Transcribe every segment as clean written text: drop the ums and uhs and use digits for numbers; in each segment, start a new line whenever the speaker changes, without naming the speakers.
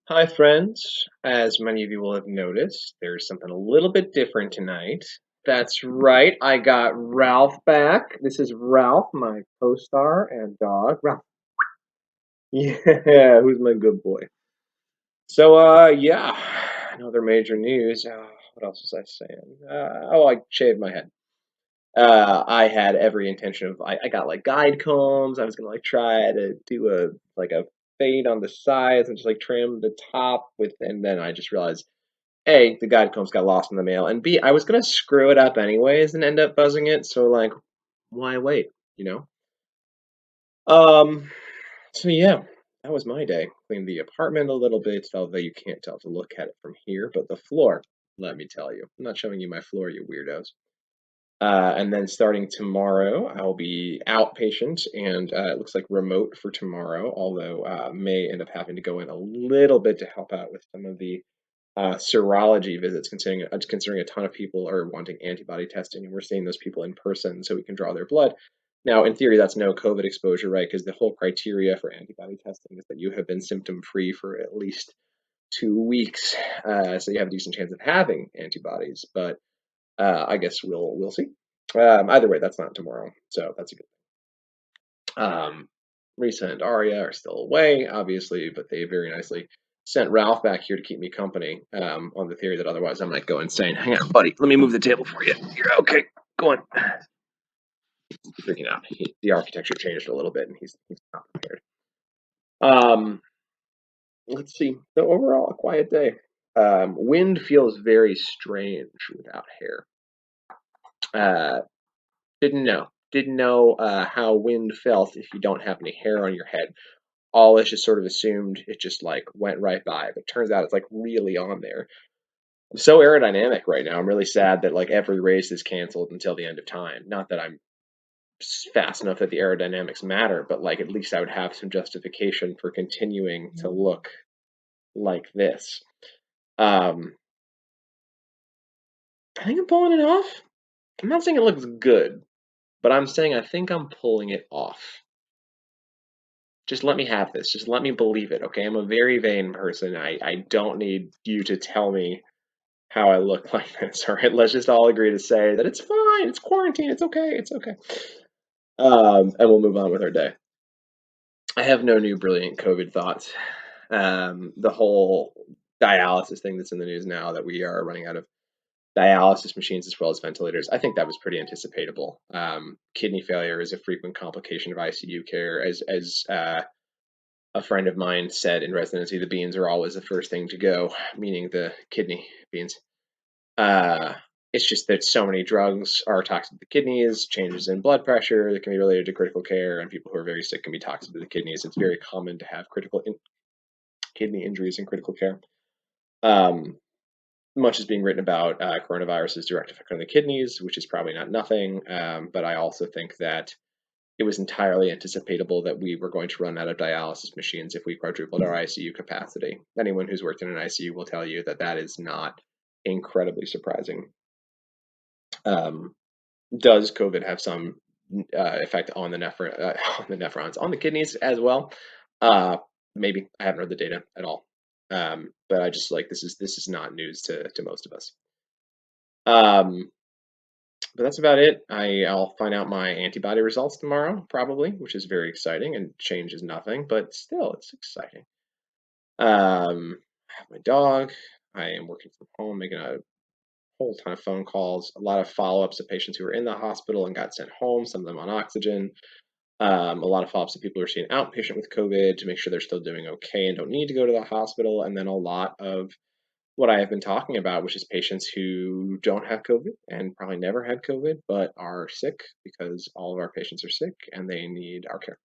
Hi, friends. As many of you will have noticed, there's something a little bit different tonight. That's right, I got Ralph back. This is Ralph, my co-star and dog. Ralph. Yeah, who's my good boy? Yeah, another major news. What else was I saying? I shaved my head. I had every intention of, I got like guide combs. I was gonna like try to do a fade on the sides and just like trim the top with, and then I just realized A, the guide combs got lost in the mail, and B, I was gonna screw it up anyways and end up buzzing it, so like, why wait, you know? Um, so yeah, that was my day. Cleaned the apartment a little bit, although you can't tell to look at it from here, but the floor, let me tell you. I'm not showing you my floor, you weirdos. And then starting tomorrow, I'll be outpatient and it looks like remote for tomorrow, although may end up having to go in a little bit to help out with some of the serology visits, considering a ton of people are wanting antibody testing, and we're seeing those people in person so we can draw their blood. Now, in theory, that's no COVID exposure, right? Because the whole criteria for antibody testing is that you have been symptom free for at least 2 weeks, so you have a decent chance of having antibodies. But I guess we'll see. Either way, that's not tomorrow, so that's a good thing. Risa and Arya are still away, obviously, but they very nicely sent Ralph back here to keep me company, on the theory that otherwise I might go insane. Hang on, buddy. Let me move the table for you. You're okay. Go on. He's freaking out. The architecture changed a little bit, and he's not prepared. Um, let's see. So overall, a quiet day. Wind feels very strange without hair. Uh, didn't know how wind felt if you don't have any hair on your head. Always just sort of assumed it just like went right by, but turns out it's like really on there. I'm so aerodynamic right now. I'm really sad that like every race is canceled until the end of time. Not that I'm fast enough that the aerodynamics matter, but like at least I would have some justification for continuing to look like this. Um, I think I'm pulling it off. I'm not saying it looks good, but I'm saying I think I'm pulling it off. Just let me have this. Just let me believe it, okay? I'm a very vain person. I don't need you to tell me how I look like this, all right? Let's just all agree to say that it's fine. It's quarantine. It's okay. It's okay. And we'll move on with our day. I have no new brilliant COVID thoughts. The whole dialysis thing that's in the news now that we are running out of dialysis machines as well as ventilators. I think that was pretty anticipatable. Kidney failure is a frequent complication of ICU care, as a friend of mine said in residency, the beans are always the first thing to go, meaning the kidney beans. Uh, it's just that so many drugs are toxic to the kidneys, changes in blood pressure that can be related to critical care, and people who are very sick can be toxic to the kidneys. It's very common to have kidney injuries in critical care. Um, Much is being written about coronavirus's direct effect on the kidneys, which is probably not nothing. But I also think that it was entirely anticipatable that we were going to run out of dialysis machines if we quadrupled our ICU capacity. Anyone who's worked in an ICU will tell you that that is not incredibly surprising. Um, does COVID have some effect on the on the nephrons, on the kidneys as well? Uh, Maybe I haven't read the data at all, but I just like this is not news to most of us. Um, but that's about it. I'll find out my antibody results tomorrow, probably, which is very exciting and changes nothing, but still, it's exciting. I have my dog. I am working from home, making a whole ton of phone calls, a lot of follow-ups to patients who were in the hospital and got sent home, some of them on oxygen. A lot of follow-ups to people who are seeing outpatient with COVID to make sure they're still doing okay and don't need to go to the hospital. And then a lot of what I have been talking about, which is patients who don't have COVID and probably never had COVID, but are sick because all of our patients are sick and they need our care.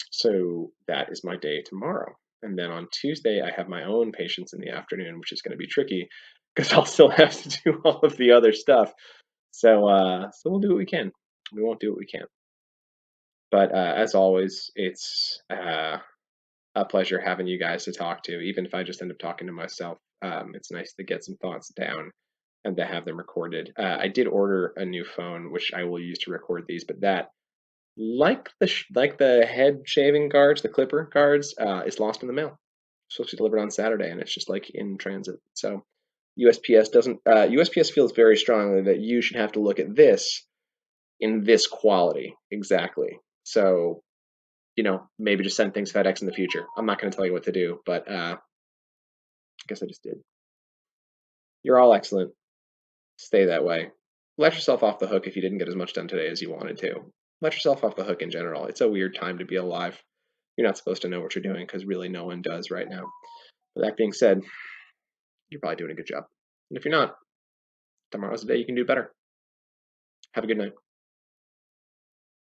So that is my day tomorrow. And then on Tuesday, I have my own patients in the afternoon, which is going to be tricky because I'll still have to do all of the other stuff. So we'll do what we can. We won't do what we can. But as always, it's a pleasure having you guys to talk to, even if I just end up talking to myself. It's nice to get some thoughts down and to have them recorded. I did order a new phone, which I will use to record these, but that, like the head shaving guards, the clipper guards, is lost in the mail. supposed to be delivered on Saturday, and it's just like in transit. So USPS doesn't. USPS feels very strongly that you should have to look at this in this quality exactly. So maybe just send things FedEx in the future. I'm not going to tell you what to do, but I guess I just did. You're all excellent. Stay that way. Let yourself off the hook if you didn't get as much done today as you wanted to. Let yourself off the hook in general. It's a weird time to be alive. You're not supposed to know what you're doing because really no one does right now. But that being said, you're probably doing a good job. And if you're not, tomorrow's the day you can do better. Have a good night.